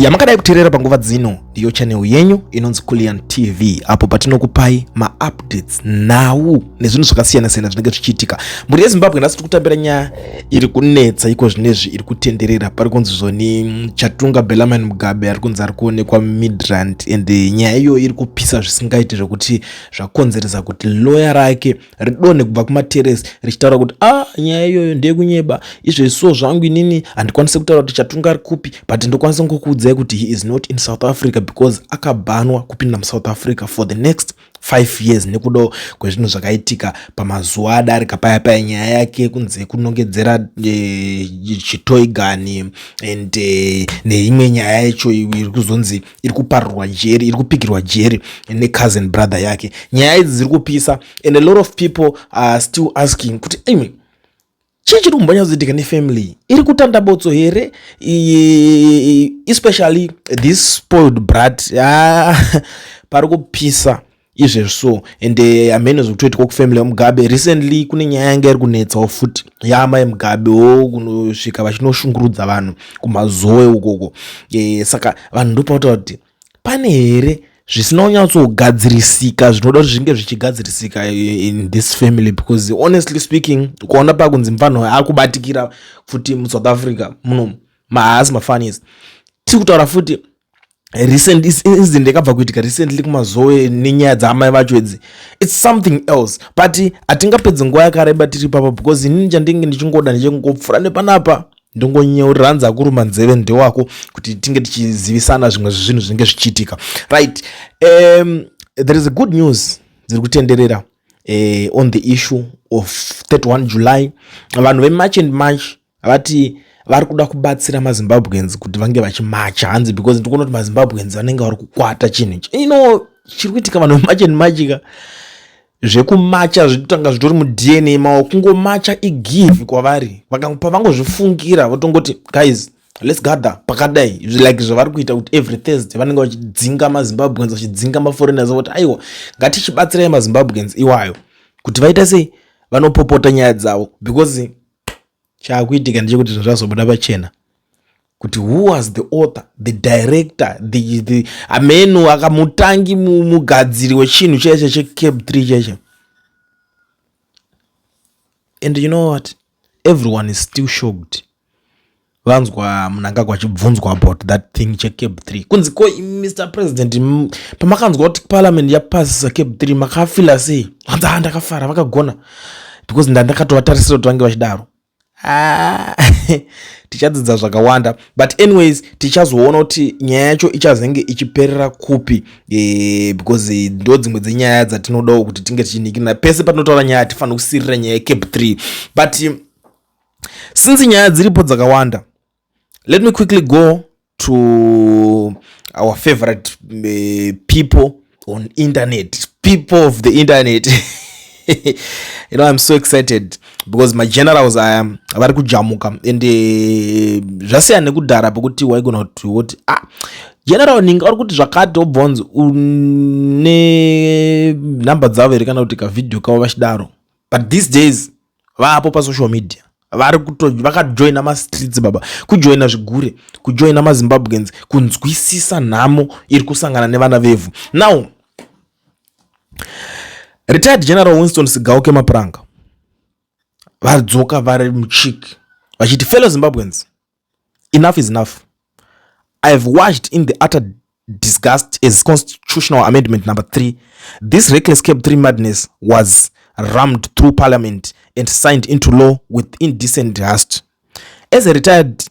yamakadai kuteerera panguva dzino ndiyo channel yenyu inonzi Kulian TV apo patinokupai ma-updates nhau nezvinhu zvakasiyana-siyana zvinenge zvichiitika muri yeZimbabwe. Nhasi tiri kutambira nyaya iri kunetsa iko zvinezvi iri kutenderera pari kunzi zvoni Chatunga Mugabe ari kunzi ari kuonekwa Midrand, and nyaya iyo iri kupisa zvisingaiti zvekuti zvakonzeresa kuti lawyer rake ridonhe kubva kumateresi richitaura kuti nyaya iyoyo ndeyekunyeba, izvo zvangu inini handikwanisi kutaura kuti Chatunga ari kupi, but ndokwanisa ngokuudzai kuti he is not in South Africa because akabanwa kupinda muSouth Africa for the next 5 years nekuda kwezvinhu zvakaitika pamazuva adarika paya nyaya yake kunze kunongedzera chitoigani and neimwe nyaya yacho iri kuzonzi iri kuparirwa jeri, iri kupikirwa jeri cousin brother yake. Nyaya idzi dziri kupisa and a lot of people are still asking kuti chii chiri kumbonyazoitika nefamily iri kutandabotso here, especially this spoiled brat pari kupisa izvezvo. And amene zvikutoitika kufamily yaMugabe recently kune nyaya yanga iri kunetsawo futi yaamai Mugabewo kunosvika vachinoshungurudza vanhu kumazoe ukoko. Saka vanhu ndopataura kuti pane here zvisina kunyatsogadzirisika zvinoda kuti zvinge zvichigadzirisika in this family, because honestly speaking ukaona pakunzi mfano akubatikira futi muSouth Africa muno mahaasi mafanis tiri kutaura futi recent incident yakabva kuitika recently kumazoe nenyaya dzaamai vacho idzi, it's something else. But hatingapedzi nguva yakareba tiri papa because inini chandinge ndichingoda ndichingoopfura nepanapa ndongonyeurira kuruma nzeve ndewako kuti tinge tichizivisana zvimwe zvinhu zvinenge zvichiitika, right? There is a good news dziri kutenderera on the issue of 31 July. Vanhu veMarch and March vati vari kuda kubatsira maZimbabweans kuti vange vachimacha hanzi, because ndikuona kuti maZimbabweans vanenge vari kukwata chinhu ichi. Chiri kuitika vanhu veMarch and March zvekumacha zvitotanga zvitori muDNA mavo, kungomacha igive kwavari. Pavangozvifungira votongoti guys let's gather pakadai, like zvavari kuita kuti every Thursday vanenge vachidzinga maZimbabweans vachidzinga maforeigners voti aiwa ngatichibatsirai maZimbabweans iwayo kuti vaita sei vanopopota nyaya dzavo, because chaakuitika ndechekuti zvinhu zvazobuda pachena kuti who was the author, the director, the amenu akamutangi mugadziri wechinhu chese cheCape 3 cheche. And you know what, everyone is still shocked. Vanzwa munanga kwachibvunzwa about that thing cheCape 3 kunzi ko Mr President pamakanzwa kuti parliament yapasisa Cape 3 makafila sei? Ndakafara vakagona because ndakatowatarisira kuti vange vachidaro. Tichadzidza zvakawanda, but anyways tichazoona kuti nyaya yacho ichazenge ichiperera kupi, because ndo dzimwe dzenyaya dzatinodawo kuti tinge tichinikira pese patinotaura nyaya atifanira kusirira nyaya yeCape 3. But since nyaya dziripo dzakawanda, let me quickly go to our favorite people on internet, people of the internet. I'm so excited because my generals vari kujamuka and zvasiyana nekudhara pekuti waigona kuti woti general ninga uri kuti zvakati obvonzi une namba dzavo here kana kuti kavidhio kavo vachidaro, but these days vaapo pasocial media vakajoina mastreets baba, kujoina zvigure, kujoina maZimbabweans, kunzwisisa nhamo iri kusangana nevana vevhu. Now retired General Winston Sigauke Mapuranga vadzoka vari muchiki vachiti fellow Zimbabweans, enough is enough. I have watched in the utter disgust as constitutional amendment number 3, this reckless Cape 3 madness was rammed through parliament and signed into law with indecent haste. As a retired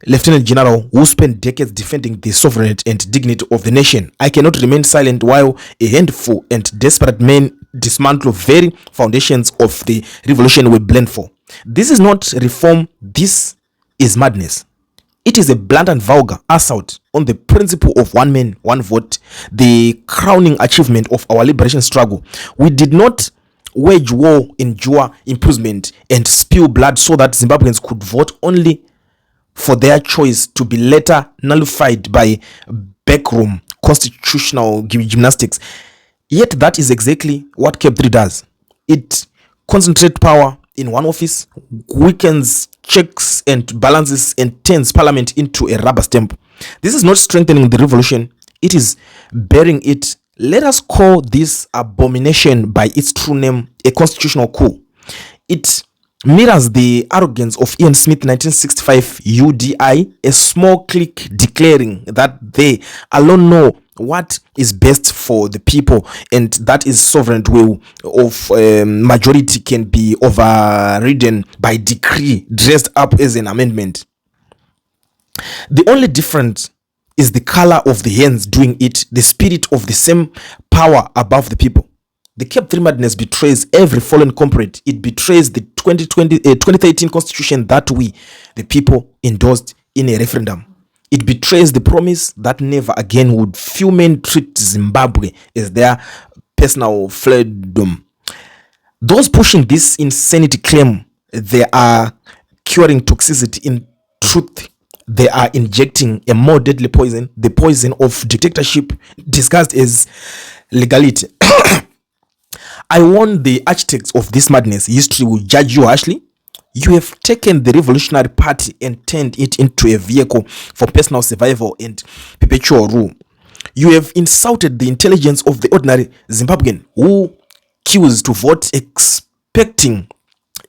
Lieutenant General who spent decades defending the sovereignty and dignity of the nation, I cannot remain silent while a handful and desperate men dismantle very foundations of the revolution we blend for. This is not reform, this is madness. It is a blunt and vulgar assault on the principle of one man, one vote, the crowning achievement of our liberation struggle. We did not wage war, endure imprisonment, and spill blood so that Zimbabweans could vote only for their choice to be later nullified by backroom constitutional gymnastics. Yet that is exactly what Cape 3 does. It concentrates power in one office, weakens checks and balances, and turns parliament into a rubber stamp. This is not strengthening the revolution, it is burying it. Let us call this abomination by its true name, a constitutional coup. It mirrors the arrogance of Ian Smith 1965 UDI, a small clique declaring that they alone know what is best for the people, and that is sovereign will of majority can be overridden by decree dressed up as an amendment. The only difference is the color of the hands doing it, the spirit of the same power above the people. The Cap 3 madness betrays every fallen comrade. It betrays the 2013 constitution that we, the people, endorsed in a referendum. It betrays the promise that never again would few men treat Zimbabwe as their personal freedom. Those pushing this insanity claim they are curing toxicity. In truth, they are injecting a more deadly poison, the poison of dictatorship disguised as legality. I warn the architects of this madness, history will judge you harshly. You have taken the Revolutionary Party and turned it into a vehicle for personal survival and perpetual rule. You have insulted the intelligence of the ordinary Zimbabwean who queues to vote expecting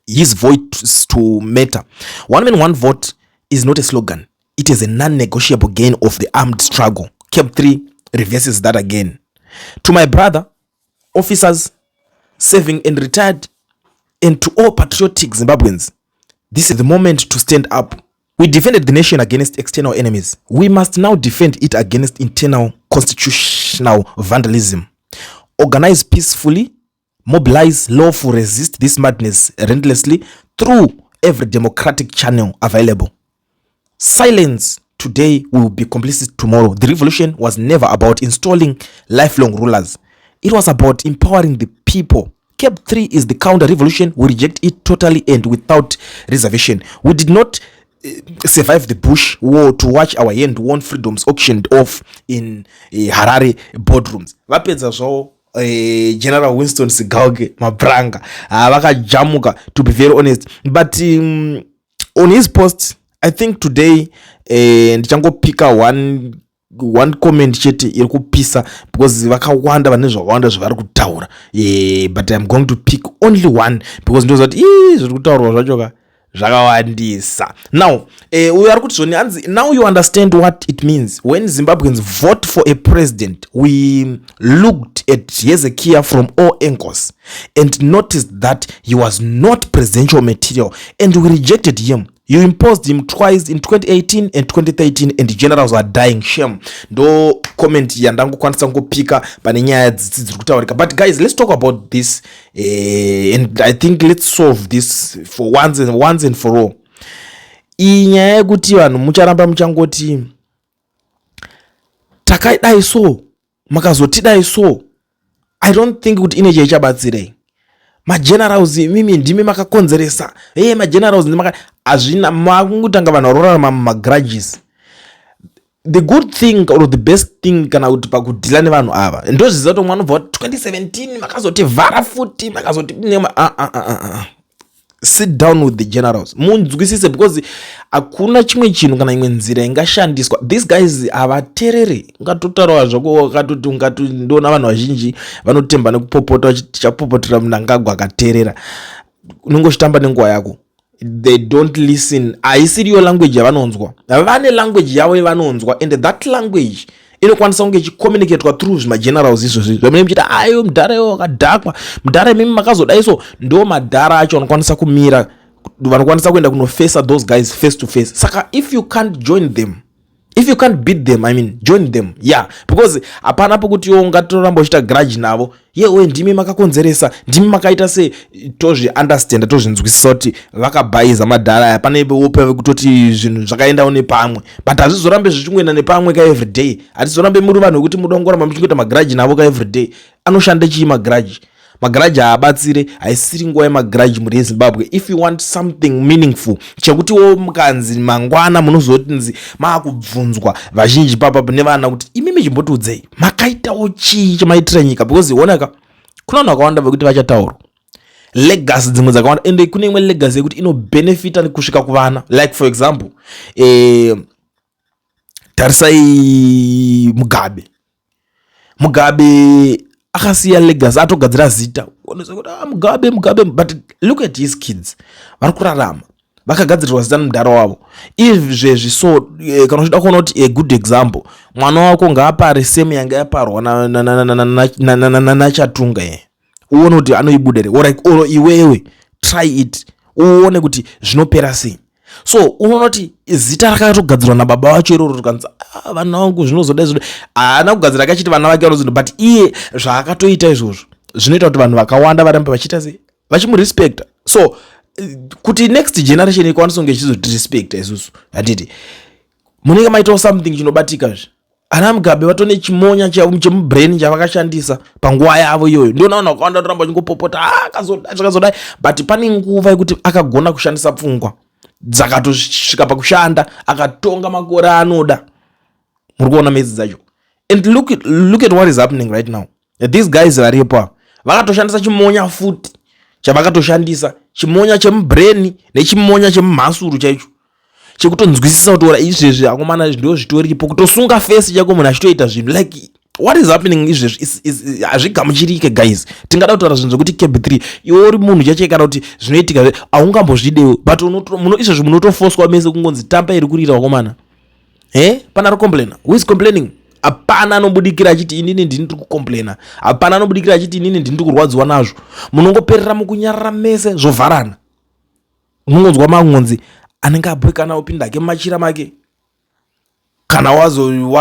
his voice to matter. One man, one vote is not a slogan. It is a non-negotiable gain of the armed struggle. Cap 3 reverses that again. To my brother, officers, serving and retired, and to all patriotic Zimbabweans, this is the moment to stand up. We defended the nation against external enemies. We must now defend it against internal constitutional vandalism. Organize peacefully, mobilize, lawful, resist this madness relentlessly through every democratic channel available. Silence today will be complicit tomorrow. The revolution was never about installing lifelong rulers. It was about empowering the people. Cap 3 is the counter-revolution. We reject it totally and without reservation. We did not survive the Bush war to watch our hand-won freedoms auctioned off in Harare boardrooms. Vapedza zvawo General Winston Sigauke Mabranga vakajamuka, to be very honest. But on his post, I think today ndichangopika one comment chete iri kupisa because vakawanda vane zvawanda zvavari kutaura, but I'm going to pick only one because ndoziva kuti zviri kutaurwa zvacho zvakawandisa. Now uyo ari kuti zvoni anzi, now you understand what it means when Zimbabweans vote for a president. We looked at Hezekiah from all angles and noticed that he was not presidential material and we rejected him. You imposed him twice in 2018 and 2013 and the generals were dying. Shame. Ndo comment yandangu kwanisa ngopika pane nyaya dziri kutaurika. But guys, let's talk about this and I think let's solve this for once and for all. Inyaya yekuti vanhu mucharamba muchangoti takaidai so makazotidai so, I don't think kuti ineche ichabatsirei. Magenerals mimi ndimi makakonzeresa. Magenerals ndimi azvina makungotanga vanhu varorama mumagrudges. The good thing or the best thing kana kuti pakudhila nevanhu ava ndozviziva kuti mwana ubva 2017 makazoti vhara futi makazoti sit down with the generals munzwisise, because hakuna chimwe chinhu kana imwe nzira ingashandiswa. These guys havatereri. Ngatotaurawa zvako akatoti ungati ndona vanhu vazhinji vanotemba nekupopota tichapopotera munangagwa akaterera. Unongochitamba nenguva yako. They don't listen. Haisiriyo language yavanonzwa. Vane language yavo yavanonzwa and that language inokwanisa kunge ichicommunicatwa through zvimagenerals izvozvi. Zvamene muchita ayo mudhara iwo akadhakwa, mudhara imimi makazodai so, ndo madhara acho anokwanisa kumira, vanokwanisa kuenda kunofesa those guys face to face. Saka if you can't join them, if you can't beat them, I mean join them. Yeah, because hapana pokuti ungatoramba uchita grudge navo. Yewe ndimi makakonzeresa, ndimi makaita se tozvi understand, tozvinzwisisa kuti vakabhaiza madhara aya, pane wope kutoti zvinhu zvakaenda nepamwe. But hazvizorambe zvichingenda nepamwe ka every day. Hazvizorambe muri vanhu kuti mudongoramba muchingoita magrudge navo ka every day. Anoshanda chii magrudge? Magrudge haabatsire, haisiri nguva yemagrudge muri Zimbabwe. If you want something meaningful, chekuti mukanzi mangwana munozotinzi maakubvunzwa vazhinji papa nevana kuti imimi chimbotiudzei makaitawo chii chamaitira nyika, because onaka kuna vanhu vakawanda vekuti vachataura. legacy dzimwe dzakawanda ende kune imwe legacy yekuti inobenefita kusvika kuvana. Like for example tarisai Mugabe akasiya legacy atogadzira zita Mugabe but look at his kids vari kurarama vakagadzirirwa zita nomudhara wavo izvezvi. So kana uchida kuona kuti a good example mwana wako ngaapare same yanga yaparwa na Chatunga uone kuti anoibuda here oro iwewe try it uone kuti zvinopera sei. So unoona kuti zita rakatogadzirwa nababa wacho iroro rikanzi vana vangu zvinozoda haana kugadzira akachiti vana vake vanozoda but iye zvaakatoita izvozvo zvinoita kuti vanhu vakawanda varambe vachiita sei vachimurespecta. So kuti next generation ikwanisa kunge ichizotirespecta isusu hatiti munenge maitawo something chinobatikazve. Ana Mugabe vatone chimonya chemubrain chavakashandisa panguva yavo iyoyo ndio naona vakawanda toramba vachingopopota zvakazodai but pane nguva yekuti akagona kushandisa pfungwa dzakatosvika pakushanda akatonga makore anoda. Muri kuona mezi dzacho and look at what is happening right now. These guys varipo vakatoshandisa chimonya futi chavakatoshandisa chimonya chemubrain nechimonya chemumhasuru chaicho chekutonzwisisa kuti ora izvezvi akomana ndio zvitoripo kutosunga face chako munhu achitoita zvinhu like what is happening izvezvi hazvigamuchirike guys. Tingada kutaura zvinhu zvokuti kb3 iwe uri munhu chachekana kuti zvinoitika haungambozvidewo but izvezvi munotofoswa mese kungonzi tamba iri kurira wakomana pana rocomplaina who is complaining. Hapana anobudikira achiti inini ndini ndiri kucomplaina, hapana anobudikira achiti inini ndini ndiri kurwadziwa nazvo. Munongoperera mukunyarara mese zvovharana. Unongonzwa mangonzi anenge abwekana opinda ke machira make kana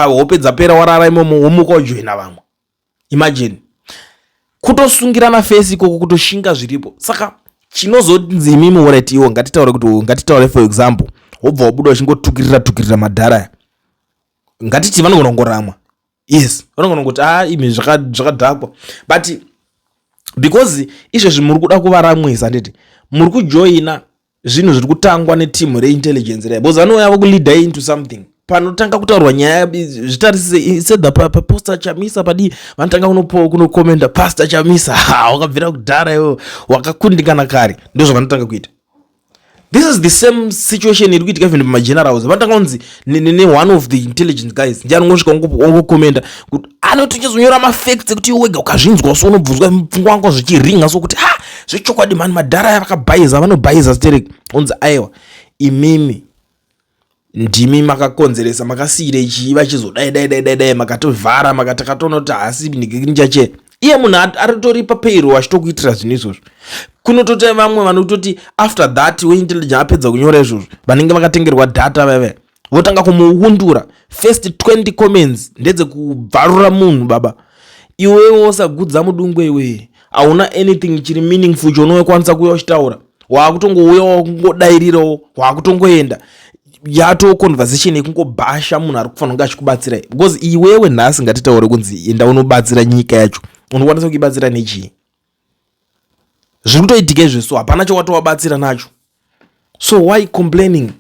wopedza pera warara imomo womuka ujoina vamwe. Imagine kutosungirana face ikoko kutoshinga zviripo. Saka chinozonzi imimi alright iwo ngatitaure for example wobva wabuda uchingotukirira madhara. Ngatiti vanongoramwa. Yes, vanongoti imi zvakadhakwa. But because izvezvi muri kuda kuvaramwisa nditi muri kujoina zvinhu zviri kutangwa netimu reintelligence raya because vanouya kulead into something. Panotanga kutaurwa nyaya zvitarisise said pastor Chamisa padi vanotanga kunokomenda pastor Chamisa wakabvira kudhara iwo wakakundikana kare ndizvo vanotanga kuita. This is the same situation iri kuitika even pamagenerals. Vanotanga kunzi one of the intelligence guys ndiani ngosvika ongokomenda kuti anotichizonyora mafacts ekuti wega ukazvinzwa so unobvunzwa mupfungwa wako zvichiringa so kuti zvechokwadi mani madhara yakabhayiza vanobhayiza stereki unzi aiwa imimi ndimi makakonzeresa makasiyire ichiva chizodai makatovhara makatakatona kuti hasi ndichache iye munhu aritoripa payroll achitokuitira zvinhu izvozvo. Kunototi vamwe vanototi after that weintelligence apedza kunyora izvozvo vanenge vakatengerwa data veve votanga kumuundura first 20 comments ndedze kubvarura munhu baba iwewe usagudza mudungwe iwe hauna anything chiri meaningful chounokwanisa kuuya uchitaura wakutongouya wakungodairirawo wakutongoenda yato conversation yekungobhasha munhu ari kufanira kunge achikubatsirai because iwewe nhasi ngatitaure kunzi enda unobatsira nyika yacho unokwanisa kuibatsira nechii zviri kutoitika izveso hapana chawatowabatsira nacho. So why complaining?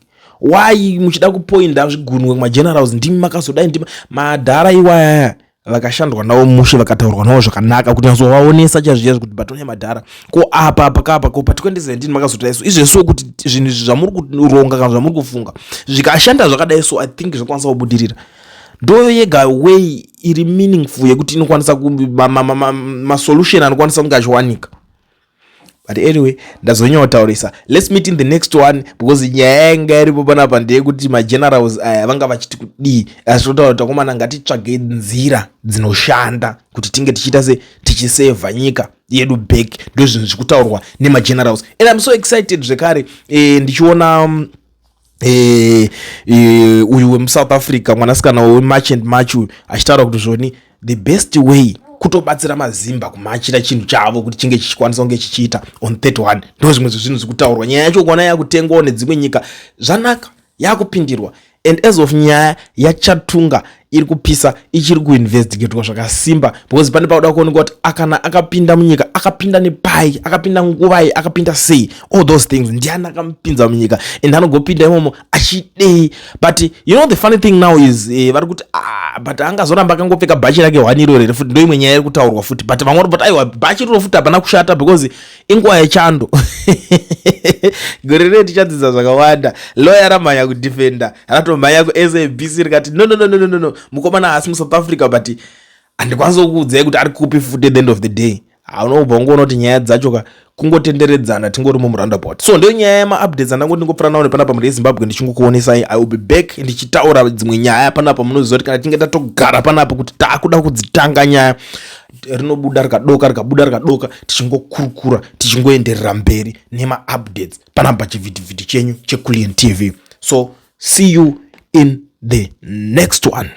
Why muchida kupoinda zvigunwe kumagenerals ndimi makazodai ndimi madhara iwaya vakashandwa nawo mushe vakataurwa nawo zvakanaka kuti nazovaonesa chazviya kuti batone madhara ko apa pakapa ko pa2017 makazodai so izveso kuti zvinhu zvamuri kuronga kana zvamuri kufunga zvikashanda zvakadai so I think zvakwanisa kubudirira. Ndo yega way iri meaningful yekuti inokwanisa masolution anokwanisa kunge achiwanika. But anyway, ndazonyotaurisa. Let's meet in the next one because nyaya yanga iripo panapa ndeyekuti magenerals aya vanga vachiti kudii azvinotaura kuti akomana ngatitsvage nzira dzinoshanda kuti tinge tichiita tichiseva nyika yedu back. Ndo zvinhu zviri kutaurwa nemagenerals and I'm so excited zvekare ndichiona uyu wemuSouth Africa mwanasikana weMarchant March achitaura kuti zvoni the best way kutobatsira mazimba kumachira chinhu chavo kuti chinge chichikwanisa kunge chichiita on 31 ndo zvimwe zvinhu zvikutaurwa. Nyaya yacho kuona yakutengwawo nedzimwe nyika zvanaka yakupindirwa and as of nyaya yaChatunga iri kupisa ichiri kuinvestigatwa zvakasimba because pane pauda kuoneka kuti akana akapinda munyika akapinda nepai akapinda nguvai akapinda sei all those things ndiani akamupinza munyika and anogopinda imomo achidei but you know the funny thing now is vari kuti but angazoramba akangopfeka bhachi rake 1 iro rere futi ndoimwe nyaya iri kutaurwa futi but vamwe vari but aiwa bhachi riro futi hapana kushata because inguva yechando gore rero tichadzidza zvakawanda lawyer ramhanya kudefenda ratomhanya kuSABC rikati no mukomana asi muSouth Africa but handikwanisi kukuudzai kuti ari kupi futi at the end of the day unobva ungoona kuti nyaya dzacho kungotenderedzana tingori mumuroundabout so ndio nyaya yemaupdates andangoti ndingopfura nawo panapa muri Zimbabwe ndichingokuonesai I will be back ndichitaura dzimwe nyaya panapa munoziva kuti kana tinge tatogara panapa kuti takuda kudzitanga nyaya rinobuda rikadoka tichingokurukura tichingoenderera mberi nemaupdates panapa pachivhitivhiti chenyu cheCullion TV. So see you in the next one.